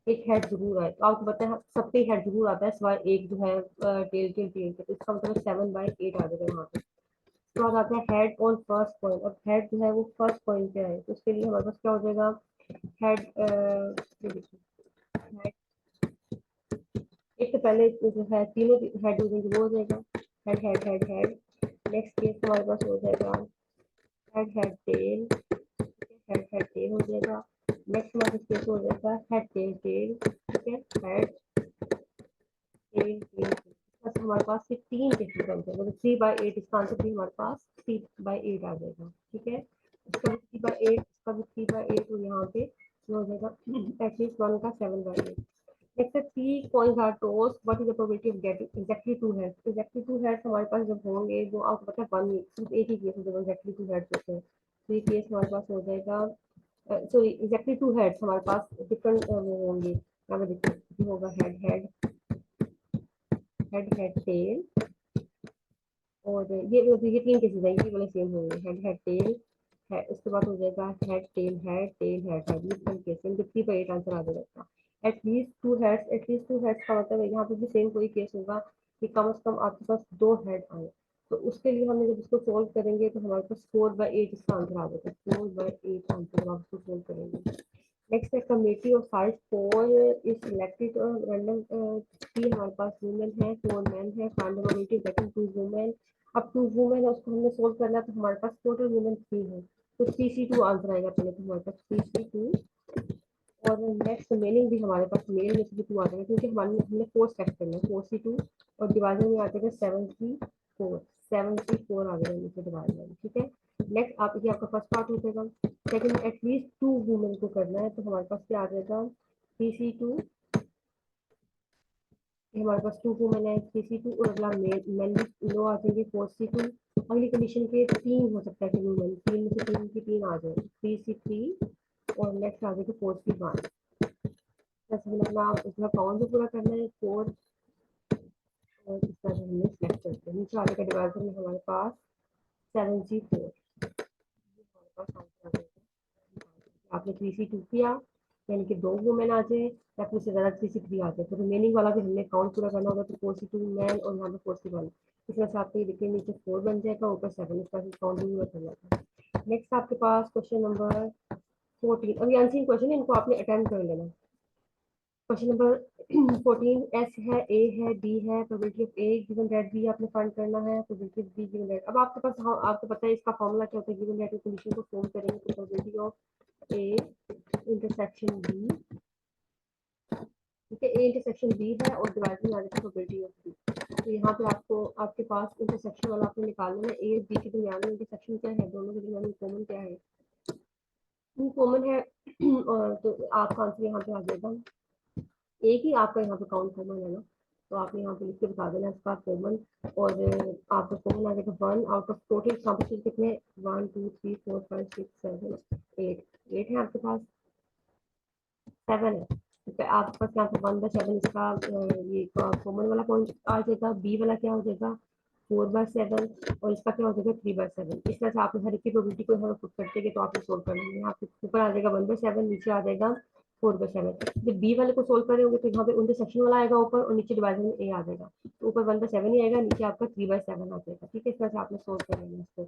एक हेड जरूर आए। तो आपको पता है सबके हेड जरूर आता है सिवाय एक जो है टेल टेल टेल के, तो इसका मतलब 7/8 आ जाएगा यहाँ पे। उसके बाद आता है हेड ऑन फर्स्ट पॉइंट। अब हेड जो है वो फर्स्ट पॉइंट पे है, तो उसके लिए हमारे पास क्या हो जाएगा, हेड हेड एक तो पहले जो है तीनों हेड हो जाएंगे, वो हो जाएगा head head head head. Next case हमारे पास हो जाएगा head head tell, head head tell हो जाएगा। नेक्स्ट हमारे पास केस हो जाएगा हेड टेल टेल। ठीक है, हेड टेल टेल। बस हमारे पास ये 3 केसेस बन जाएंगे, तो 3/8 इसका आंसर भी हमारे पास 3/8 आ जाएगा। ठीक है, इसका भी 3/8, इसका भी 3/8, और यहाँ पे हो जाएगा एटलीस्ट वन का 7/8। Next है 3 coins are tossed. What is the probability of getting exactly 2 heads? Exactly 2 heads हमारे पास जब होंगे, वो आपको पता है वन सिर्फ एक ही केस है जब exactly 2 heads होते हैं। तो ये केस हमारे पास हो जाएगा, सॉरी exactly 2 heads हमारे पास डिफरेंट वो होंगे। यहाँ पे देखिए होगा head head head head tell, और ये 3 केसेस हैं, ये वाले सेम होंगे हेड हेड टेल है। उसके बाद हो जाएगा head tail head tail head head, ये 3 केस, इनके 3/8 आंसर आ जाएगा। At least two heads, at least two heads का मतलब है यहाँ पे भी सेम कोई केस होगा कि कम से कम आपके पास 2 हेड आए। तो उसके लिए हमने जब इसको सोल्व करेंगे तो हमारे पास 4/8 इसका आंसर आ जाएगा। 4/8 आंसर आप इसको सोल्व करेंगे। नेक्स्ट है committee of size 4 is selected random. 3 हमारे पास वुमेन है, 4 मैन है। Find the probability of getting 2 women. अब 2 वुमेन है, उसको हमने सोल्व करना है, तो हमारे पास टोटल वुमेन 3 है, तो 3C2 आंसर आएगा पहले, तो हमारे पास 3C2। और नेक्स्ट मेलिंग भी हमारे पास मेल में से भी 2 आ जाएगा, क्योंकि हमने 4 सेट करना है, 4C2, और डिवाइजर में आ जाएगा 7C4। 7C4 आ जाएगा नीचे डिवाइजर में। ठीक है, नेक्स्ट आप ये आपका फर्स्ट पार्ट हो जाएगा। सेकंड में एटलीस्ट 2 वुमेन को करना है, तो हमारे पास क्या आ जाएगा 3C2। हमारे पास 2 वुमेन है, 3C2, और अगला मेन लो आ जाएंगे 4C2। अगली कंडीशन के 3 हो सकता है कि वुमेन 3 में से 3 की 3 आ जाए, 3C3, और नेक्स्ट आ जाएगा 4C1। अपना उसमें कौन सा पूरा करना है 4, और इस तरह से हमने सेलेक्ट करते हैं। नीचे वाले का डिवाइजर में हमारे पास 7C4 हमारे पास आंसर आ जाएगा। आपने 3C2 किया, यानी कि 2 वुमेन आ जाए, या फिर उससे ज़्यादा 3C3 आ जाए, तो रिमेनिंग वाला भी हमने काउंट पूरा करना होगा, तो 4C2 मैन, और यहाँ पे 4C1। इस तरह से आपको ये देखिए नीचे 4 बन जाएगा, ऊपर 7, इस तरह से काउंट भी करना था। नेक्स्ट आपके पास क्वेश्चन नंबर 14। अभी आंसरिंग क्वेश्चन है, इनको आपने अटेम्प्ट कर लेना। क्वेश्चन नंबर 14 एस है, ए है, बी है। Probability of A given that B आपने फाइंड करना है। Probability of B given that, अब आपके पास, हाँ आपको पता है इसका फॉर्मूला क्या होता है, गिवन दैट की कंडीशन को फॉर्म करेंगे तो probability of A intersection B. ठीक है, ए इंटरसेक्शन बी है, और डिवाइड में आ जाएगा प्रोबेबिलिटी ऑफ बी। तो यहाँ पे आपको आपके पास इंटरसेक्शन वाला आपने निकालना है, ए बी के दरमियान में इंटरसेक्शन क्या है, दोनों के दरमियान में कॉमन क्या है, कॉमन है। और तो आपका आंसर यहाँ पे आ जाएगा, एक ही आपका यहाँ पे काउंट कॉमन है ना, तो आपने यहाँ पे लिख के बता देना इसका कॉमन, और आपका कॉमन आ जाएगा 1 आउट ऑफ टोटल कॉम्पिटिशन कितने 1 2 3 4 5 6 7 8 8 है आपके पास, 7 है, तो आपके पास यहाँ पे 1/7 इसका ये कॉमन वाला पॉइंट आ जाएगा। बी वाला क्या हो जाएगा 4/7, और इसका क्या हो जाएगा 3/7। इस तरह से आपने हर एक की प्रोबेबिलिटी को यहाँ पुट करते हैं तो आपने सोल्व कर लेंगे। यहाँ पे ऊपर आ जाएगा 1/7, नीचे आ जाएगा 4/7। जब बी वाले को सोल्व कर रहे होंगे तो यहाँ पे उनके सेक्शन वाला आएगा ऊपर, और नीचे डिवाइजन में ए आ जाएगा, तो ऊपर 1/7 ही आएगा, नीचे आपका 3/7 आ जाएगा। ठीक है, इस तरह से आपने सोल्व कर लेंगे इसको।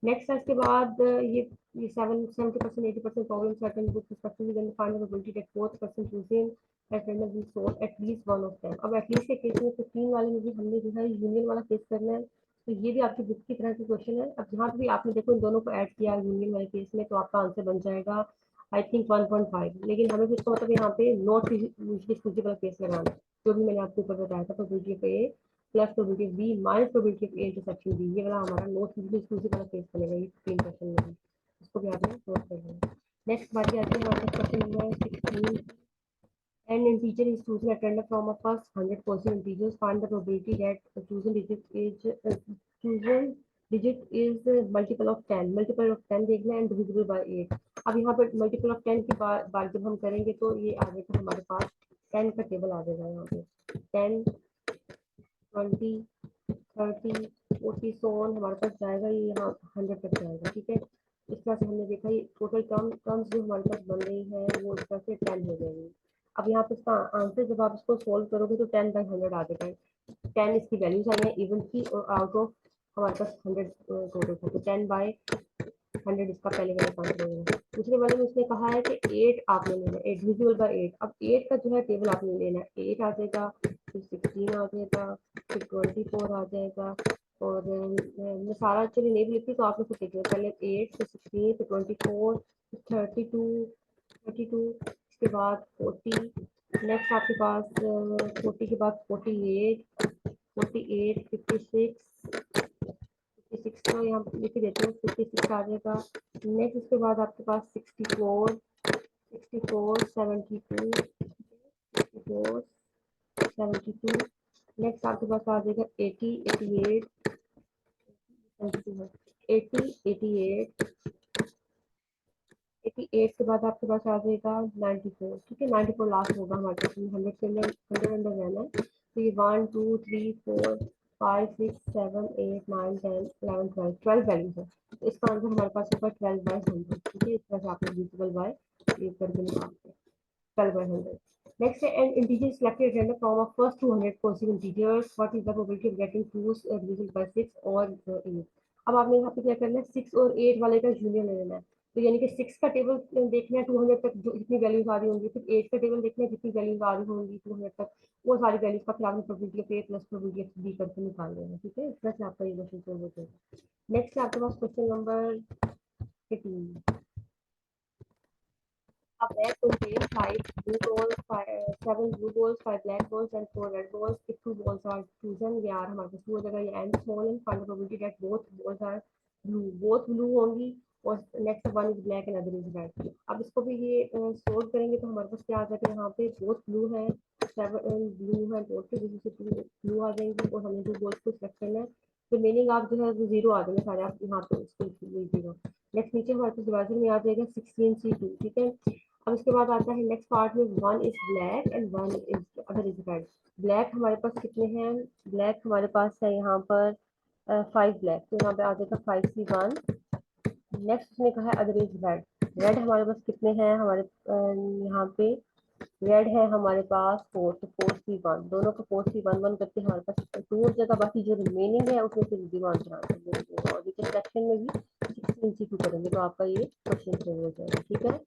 नेक्स्ट है इसके बाद ये 70% 80% problems attend with respectively then find the probability that both person choosing at random will solve at least one of them. अब एटलीस्ट के केस में 15 वाले में भी हमने जो है यूनियन वाला केस करना है, तो ये भी आपकी बुक की तरह की क्वेश्चन है। अब यहाँ पे भी आपने देखो इन दोनों को ऐड किया यूनियन वाले केस में, तो आपका आंसर बन जाएगा आई थिंक 1.5, लेकिन हमें इसका मतलब यहाँ पे नॉट यूजली एक्सक्लूसिव वाला केस लगाना है, जो भी मैंने आपको ऊपर बताया था। Probability of A plus probability of B minus probability of A intersection B, ये वाला हमारा नॉट यूजली एक्सक्लूसिव वाला केस बनेगा ये 3 क्वेश्चन में। इसको भी आपने सोल्व कर लेना। नेक्स्ट बात आती है हमारे question number 16। An integer is chosen at random from a first 100 possible integers. Find the probability that the chosen digit is multiple of 10. Multiple of 10 देखना है and divisible by 8। अब यहाँ पर multiple of 10 की बार जब हम करेंगे तो ये आ जाएगा हमारे पास 10 का टेबल आ जाएगा यहाँ पे 10 20 30 40 सो ऑन हमारे पास जाएगा, ये यहाँ 100 तक जाएगा। ठीक है, इस तरह से हमने देखा ये टोटल टर्म्स जो हमारे पास बन रही है वो इस तरह से 10 हो जाएगी। अब यहाँ पे इसका आंसर जब आप इसको सोल्व करोगे तो 10/100 आ जाएगा। 10 इसकी वैल्यूज आई है इवन की, और आउट ऑफ हमारे पास 100 टोटल था, तो 10/100 इसका पहले वाला आंसर होगा। दूसरे वाले में उसने कहा है कि 8 आपने लेना है, 8 डिविजिबल बाय 8। अब 8 का जो है टेबल आपने लेना है, 8 आ जाएगा, फिर 16 आ जाएगा, फिर 24 आ जाएगा, और मैं सारा चलिए नहीं भी लिखती तो आपने फिर देखिए पहले 8 फिर 16 फिर 24 फिर 32 इसके बाद 40, नेक्स्ट आपके पास 40 के बाद 48 56 तो यहाँ लिख देते हैं 56 आ जाएगा। नेक्स्ट इसके बाद आपके पास 64 72 64 72। नेक्स्ट आपके पास आ जाएगा 80 88 80 88 88 के बाद आपके पास आ जाएगा 94। ठीक है, 94 लास्ट होगा हमारे पास, 100 के अंदर 100 अंदर रहना है। तो ये 1 2 3 4 5 6 7 8 9 10 11 12 12 वैल्यूज है, तो इसका आंसर हमारे पास होगा 12/100। ठीक है, इस तरह से आपने डिविजिबल बाय ये करके निकालते हैं 12/100। Next, an integer is selected random from a first 200 possible integers. What is the probability of getting 2 divisible by 6 or 8? अब आपने यहाँ पे क्या करना है 6 और 8 वाले का यूनियन ले लेना है, तो यानी कि 6 का टेबल देखना है 200 तक जो जितनी वैल्यूज आ रही होंगी, फिर 8 का टेबल देखना है जितनी वैल्यूज आ रही होंगी 200 तक, वो सारी वैल्यूज का फिर आपने probability of A plus probability of B करके निकाल देना। ठीक है, इस तरह से आपका ये क्वेश्चन सोल्व हो जाएगा। नेक्स्ट है आपके पास question number 18। A bag contains 7 blue balls, 5 black balls, and 4 red balls. If 2 balls are chosen, ये आर हमारे पास 2 हो जाएगा, ये and small and find the probability that both blue होंगी, और next one is black and other is red. अब इसको भी ये सोल्व करेंगे तो हमारे पास क्या आ जाएगा, यहाँ पे बोथ ब्लू है, 7 ब्लू है टोटल, जिससे 2 ब्लू आ जाएंगे, और हमें 2 बॉल्स को सिलेक्ट करना है, तो मीनिंग आप जो है वो 0 आ जाएंगे सारे, आप यहाँ पे इसको 0। नेक्स्ट नीचे हमारे पास डिवाइजर में आ जाएगा 16C2। ठीक है, अब इसके बाद आता है नेक्स्ट पार्ट में 1 is black and 1 is other is red. Black हमारे पास कितने हैं, ब्लैक हमारे पास है यहाँ पर 5 ब्लैक, तो यहाँ पे आ जाएगा 5C1। नेक्स्ट उसने कहा है अदर इज रेड। रेड हमारे पास कितने हैं, हमारे यहाँ पे रेड है हमारे पास 4, तो 4C1, दोनों को 4C1 करके हमारे पास 2 हो जाएगा, बाकी जो रिमेनिंग है उसमें फिर जीरो आंसर आ जाएगा, और देखिए सेक्शन में भी 16C2 करेंगे तो आपका ये क्वेश्चन सही हो जाएगा। ठीक है,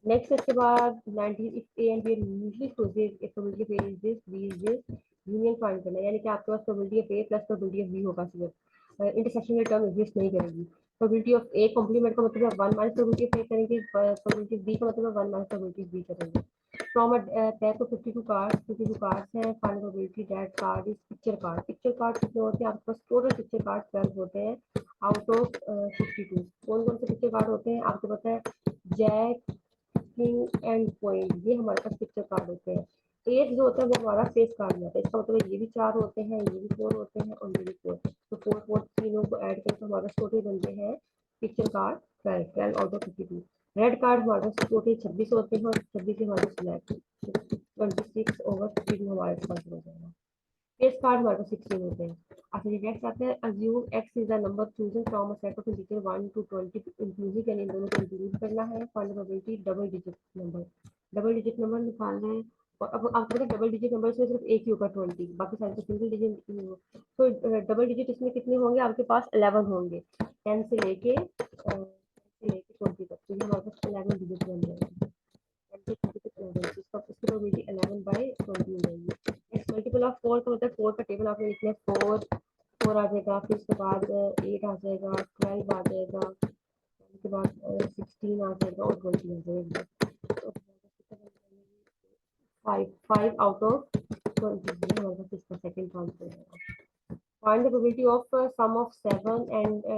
नेक्स्ट इसके बाद 90 if A and B are mutually exclusive, if probability of A is this, B is this, union find करना है, यानी कि आपके पास probability of A plus probability of B होगा सिर्फ, इंटरसेक्शन में टर्म एग्जिस्ट नहीं करेगी। प्रोबेबिलिटी ऑफ A कॉम्प्लीमेंट का मतलब है 1 माइनस प्रोबेबिलिटी ऑफ A करेंगे, प्रोबेबिलिटी ऑफ B का मतलब है 1 माइनस प्रोबेबिलिटी ऑफ B करेंगे। From a pack of 52 cards हैं, find probability that card is picture card. Picture card कितने होते हैं आपके पास, टोटल पिक्चर कार्ड 12 होते हैं आउट ऑफ 52। कौन कौन से पिक्चर कार्ड होते हैं आपको पता है, जैक किंग एंड क्वीन, ये हमारे पास पिक्चर कार्ड होते हैं। 8 जो होता है वो हमारा फेस कार्ड में आता है। इसका मतलब ये भी 4 होते हैं, ये भी 4 होते हैं और ये भी 4। तो 4 तीनों को ऐड करके तो हमारे टोटल बनते हैं picture card 12 out of 52। Red card हमारे पास टोटल 26 होते हैं और 26 हमारे सिलेक्ट 26 ओवर 52 हमारे पास हो जाएगा। फेस कार्ड हमारे पास 16 होते हैं। अच्छा जी, नेक्स्ट आता है assume x is the number chosen from a set of integer 1 to 20 inclusive, यानी इन दोनों को इंक्लूड करना है। Find the probability double digit number निकालना है। और अब आपको पता है डबल डिजिट नंबर में सिर्फ एक ही होगा 20, बाकी सारे सिंगल डिजिट। तो डबल डिजिट इसमें कितने होंगे आपके पास? 11 होंगे, 10 से लेके 20 तक। तो ये हमारे पास 11 डिजिट बन जाएंगे। इसका इसकी प्रोबेबिलिटी 11 बाई 20 हो जाएगी। नेक्स्ट मल्टीपल ऑफ 4 का मतलब 4 का टेबल आपने लिखना है। 4 आ जाएगा, फिर उसके बाद 8 आ जाएगा, 12 आ जाएगा, उसके बाद 16 आ जाएगा और 20 आ जाएगा। फाइव फाइव आउट ऑफ 20 हमारे पास इसका सेकंड आंसर है। Find the probability of sum of 7 and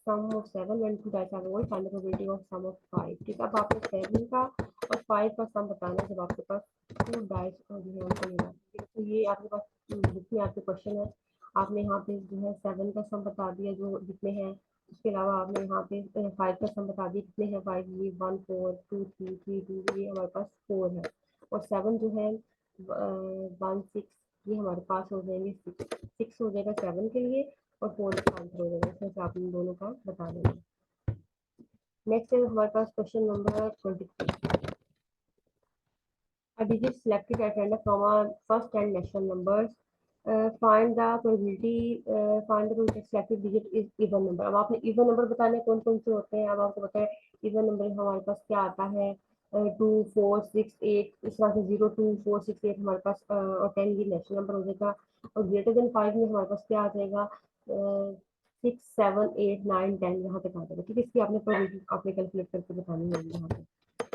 sum of 7 when two dice are rolled. Find the probability of sum of 5। ठीक है, अब आपको 7 का और 5 का सम बताना है जब आपके पास टू डाइस जो है उनको लेना है। तो ये आपके पास बुक में आपके क्वेश्चन है। आपने यहाँ पे जो है 7 का सम बता दिया जो जितने हैं। उसके अलावा आपने यहाँ पे 5 का सम बता दिया कितने हैं। 5 ये 1 4 2 3 3 2 ये हमारे पास 4 है। और 7 जो है 1 6 ये हमारे पास हो जाएंगे 6 हो जाएगा 7 के लिए और 4 का आंसर हो जाएगा। इसमें से आप इन दोनों का बता देंगे। नेक्स्ट है हमारे पास question number 23। A digit selected at random from a first and natural numbers. Find the probability selected digit is even number। अब आपने even number बताने कौन कौन से होते हैं। अब आपको पता है even number हमारे पास क्या आता है। 2 4 6 8 इस तरह से 0 2 4 6 8 हमारे पास और 10 ये नेचुरल नंबर हो जाएगा। और ग्रेटर देन 5 में हमारे पास क्या आ जाएगा? 6 7 8 9 10 यहाँ तक आ जाएगा। ठीक है, इसकी आपने प्रोबेबिलिटी आपने कैलकुलेट करके बतानी होगी यहाँ पे।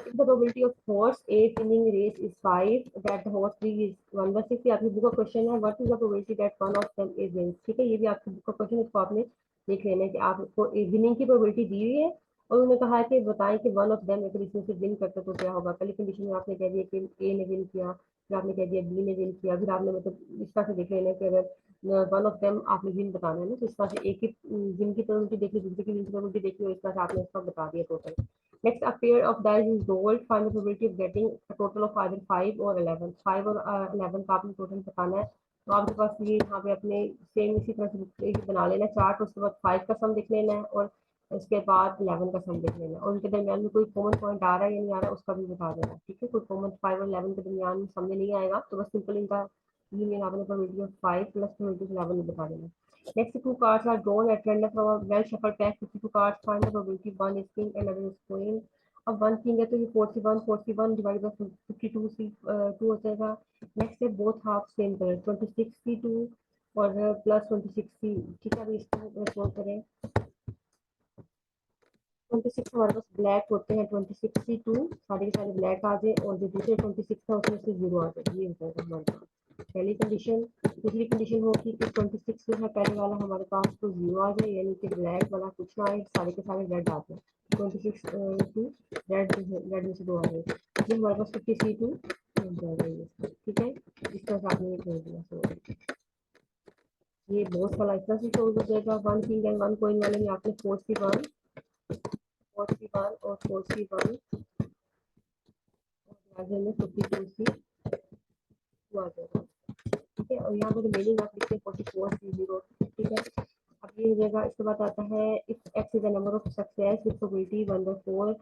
If the probability of horse 8 winning race is 5, that the horse 3 is 1/6। आपकी बुक का क्वेश्चन है what is the probability that one of them is wins। ठीक है, ये भी आपकी बुक का क्वेश्चन, इसको आपने देख लेना है कि आपको विनिंग की प्रोबेबिलिटी दी हुई है और उन्होंने कहा है कि बताएं कि वन ऑफ देम अगर इसमें से विन करता तो क्या होगा। पहली कंडीशन में आपने कह दिया कि ए ने विन किया, फिर आपने कह दिया बी ने विन किया, फिर आपने मतलब इस तरह से देख लेना है कि अगर वन ऑफ देम आपने विन बताना है ना, तो इस तरह से एक ही विन की प्रोबेबिलिटी देख ली, दूसरे की विन की प्रोबेबिलिटी देख ली और इस तरह से आपने इसका बता दिया total. Next, a pair of dice is rolled. Find the probability of getting a total of either 5 or 11। 5 और 11 का आपने टोटल बताना है। तो आपके पास ये यहाँ पे अपने सेम इसी तरह से बना लेना है चार्ट। उसके बाद 5 का सम लिख लेना है और उसके बाद 11 का सम लिख लेना है। और उनके दरमियान में कोई कॉमन पॉइंट आ रहा है या नहीं आ रहा है उसका भी बता देना। ठीक है, कोई कॉमन 5 और 11 के दरमियान में समझ नहीं आएगा तो बस सिंपल इनका ये आपने probability of 5 plus probability of 11 बता देना। Next two cards are drawn at random from a well shuffled pack। 52 cards, find the probability one is king and other is queen। अब वन किंग है तो ये 41 divide by 52 सी 2 हो जाएगा। Next है both half same colour 26 सी 2 और plus 26 सी। ठीक है, अभी इसको सोल्व करें। 26 हमारे पास ब्लैक होते हैं 26 सी 2 सारे के सारे ब्लैक आ जाए और जो दूसरे 26 था उसमें से 0 आ जाए। ये हो जाएगा हमारे पास पहली कंडीशन। दूसरी कंडीशन होगी कि 26 जो है पहले वाला हमारे पास तो 0 आ जाए, यानी कि ब्लैक वाला कुछ ना आए, सारे के सारे रेड आ जाए। 26 टू रेड में से 2 आ जाए, ये हमारे पास 50 सी 2 मिल जाएगा। ठीक है, इस तरह से आपने ये कर दिया। सो ये बहुत वाला इतना से सोल्व हो जाएगा। One king and one coin वाले में आपने 4C1 और 4C1 आगे में 52C आ जाएगा। ठीक है, और यहाँ पर रिमेनिंग आप लिखते हैं 44C0। ठीक है, अब ये हो जाएगा। इसके बाद आता है if X is the number of success with probability 1/4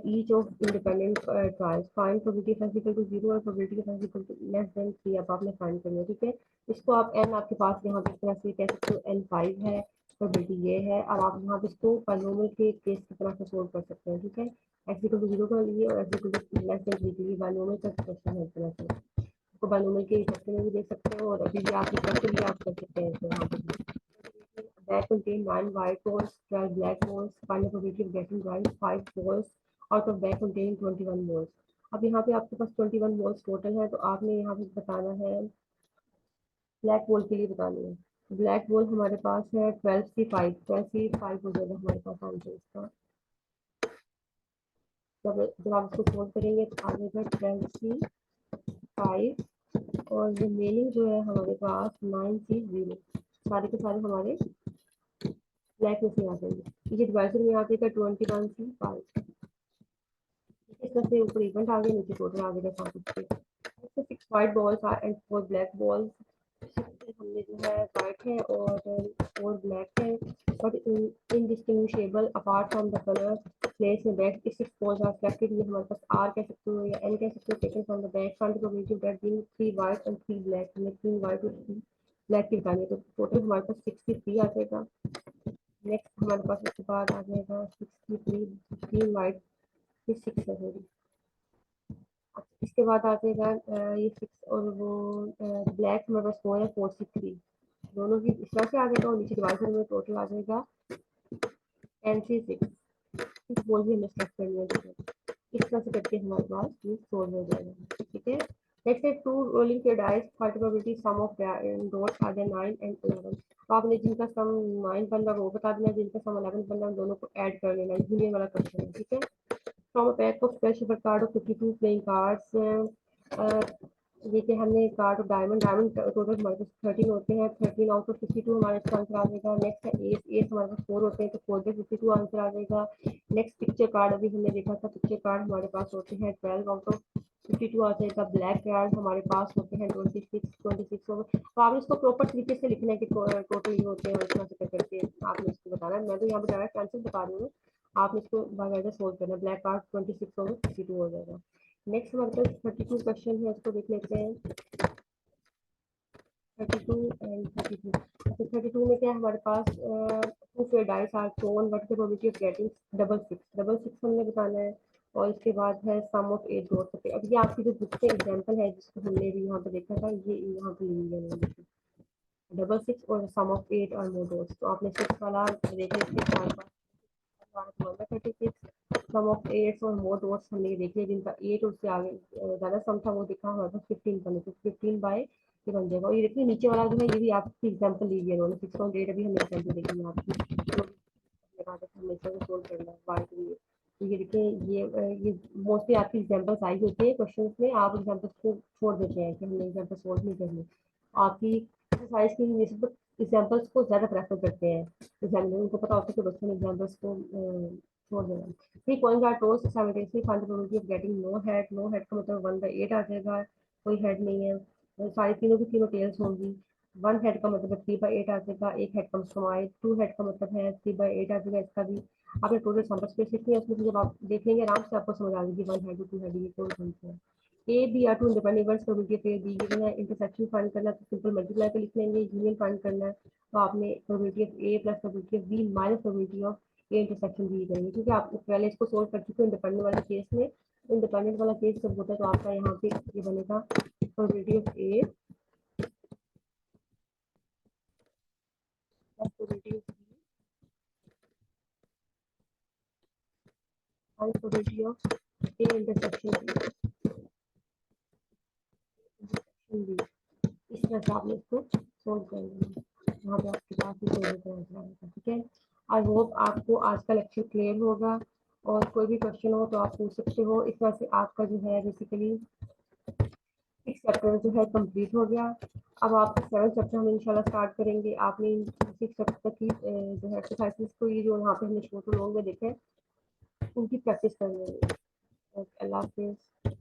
each of independent trials. Find probability of equal to 0 और probability of equal to less than 3। अब आपने फाइंड करना है। ठीक है, इसको आप एन आपके पास यहाँ पे इस तरह से कह सकते हो N5 है, प्रोबेबिलिटी ये है। अब आप यहाँ पे इसको पॉलिनोमियल के केस की तरह से सोल्व कर सकते हैं। ठीक है, एक्स इक्वल टू 0 के लिए और X equal to less than 3 के लिए पॉलिनोमियल का क्वेश्चन है इस तरह से। इसको पॉलिनोमियल के सेक्शन में भी देख सकते हो और अभी भी आप इस तरह से भी आप कर सकते हैं। तो यहाँ पे bag contain 9 white balls, 12 black balls। Find the probability of getting right 5 balls out of bag containing 21 balls। अब यहाँ पे आपके पास 21 balls टोटल है, तो आपने यहाँ पे बताना है ब्लैक बॉल के लिए बतानी है। ब्लैक बॉल हमारे पास है 12C5 हो जाएगा हमारे पास आंसर इसका। जब आप इसको सोल्व करेंगे तो आ जाएगा 12C5 और रिमेनिंग जो है हमारे पास 9C0 सारे के सारे हमारे ब्लैक में से आ जाएंगे। ये डिवाइजर में आ जाएगा 21C5। इसमें से ऊपर इवेंट आ गया, नीचे टोटल आ गया 5। 6 white balls are and 4 black balls। हमने जो है वाइट है और 4 ब्लैक है, but indistinguishable apart from the colour place में बैक। 6 balls are selected, ये हमारे पास आर कह सकते हो या एन कह सकते हो, taken from the back front probability that being 3 white and 3 black। हमें 3 white और 3 ब्लैक की बतानी है, तो टोटल हमारे पास 63 आ जाएगा। नेक्स्ट हमारे पास उसके बाद आ जाएगा 63, 3 white, ये 6 है सॉरी। इसके बाद आ जाएगा ये 6 और वो ब्लैक हमारे पास 4 है, 4 से 3 दोनों की इस तरह से आ जाएगा, और नीचे डिवाइजर में टोटल आ जाएगा 10C6। इस बोल भी हमें सेलेक्ट करनी है, इस तरह से करके हमारे पास ये सोल्व हो जाएगा। ठीक है, नेक्स्ट है 2 रोलिंग के dice, probability sum of dots are 9 and 11। तो आपने जिनका सम 9 बन रहा है वो बता देना, जिनका सम 11 बन रहा है दोनों को ऐड कर लेना, यूनियन वाला क्वेश्चन है। ठीक है, from a pack of fresh card of 52 playing cards, ये कि हमने कार्ड ऑफ डायमंड टोटल हमारे पास 13 होते हैं, 13 आउट ऑफ 52 हमारे पास आंसर आ जाएगा। नेक्स्ट है एस, एस हमारे पास 4 होते हैं, तो 4 बाई 52 आंसर आ जाएगा। नेक्स्ट पिक्चर कार्ड, अभी हमने देखा था पिक्चर कार्ड हमारे पास होते हैं 12 आउट ऑफ 52 आ जाएगा। ब्लैक कार्ड हमारे पास होते हैं 26 होगा। तो आपने इसको प्रॉपर तरीके से लिखना है कि टोटल ये होते हैं, और इतना से करके आपने इसको बताना है। मैं तो यहाँ पे डायरेक्ट आंसर बता रही हूँ, आपने इसको बाकायदा सोल्व करना है। ब्लैक कार्ड 26 होगा, 52 हो जाएगा। नेक्स्ट हमारे पास 32 क्वेश्चन है, इसको देख लेते हैं। 32 एंड 32। तो 32 में क्या है हमारे पास, 2 fair dice are thrown, what is the probability of getting double six. Double six हमने बताना है, और इसके बाद है सम ऑफ 8 डॉट्स। अब ये आपकी जो बुक से एग्जांपल है जिसको हमने भी यहाँ पे देखा था, ये यहाँ पे ली है डबल सिक्स और सम ऑफ 8 और मोर डॉट्स। तो आपने 6 वाला देख लिया, 36 सम ऑफ 8 और मोर डॉट्स हमने ये देख लिया, जिनका 8 उससे आगे ज़्यादा सम था वो दिखा हमारे पास 15 का, तो 15 बाय ये बन जाएगा। और ये देखिए नीचे वाला जो है ये भी आपकी एग्जांपल ली है उन्होंने, 6.8 अभी हमने एग्जांपल देखी है आपकी, तो हमेशा को सोल्व करना है बाय के लिए। तो ये देखिए ये मोस्टली आपकी एग्जांपल्स आई होती है क्वेश्चंस में, आप एग्जांपल्स को छोड़ देते हैं कि हमने एग्जांपल सोल्व नहीं करनी। आपकी एक्सरसाइज की निस्बत एग्जांपल्स को ज़्यादा प्रेफर करते हैं एग्जामिनर, उनको पता होता है कि बच्चों ने एग्जांपल्स को छोड़ देना। Three coins are tossed simultaneously, find the probability of getting no head. No head का मतलब 1/8 आ जाएगा, कोई हेड नहीं है। सारी तीनों की तीनों टेल्स होंगी। 1 हेड का मतलब 3/8 आ जाएगा, 1 head comes from I. 2 head का मतलब है 3/8 आ जाएगा, इसका भी आपने टोटल सम स्पेस लिखनी है, उसमें जब आप देख लेंगे आराम से आपको समझ आ जाएगी 1 हेड 2 हेड ये कौन कौन से है। A B are two independent events, probability of A B given है। इंटरसेक्शन फाइंड करना है तो सिंपल मल्टीप्लाई पे लिख लेंगे। यूनियन फाइंड करना है तो आपने probability of A plus probability of B minus probability of A intersection B करेंगे, क्योंकि आप पहले इसको सोल्व कर चुके हैं इंडिपेंडेंट वाले केस में। इंडिपेंडेंट वाला केस जब होता है तो आपका यहाँ पे ये बनेगा probability of A plus probability of B minus probability of A intersection B. इस तरह से आपने इसको सोल्व कर लेंगे, वहाँ पे आपके पास ही सोल्व का आंसर आएगा। ठीक है, आई होप आपको आज का लेक्चर क्लियर होगा, और कोई भी क्वेश्चन हो तो आप पूछ सकते हो। इस तरह से आपका जो है बेसिकली 6 चैप्टर जो है कंप्लीट हो गया। अब आपका 7 चैप्टर हम इंशाल्लाह स्टार्ट करेंगे। आपने 6 चैप्टर की जो है एक्सरसाइजेस को, ये जो यहाँ पे हमने शो टू लॉन्ग में देखे उनकी प्रैक्टिस करनी है। अल्लाह हाफिज़।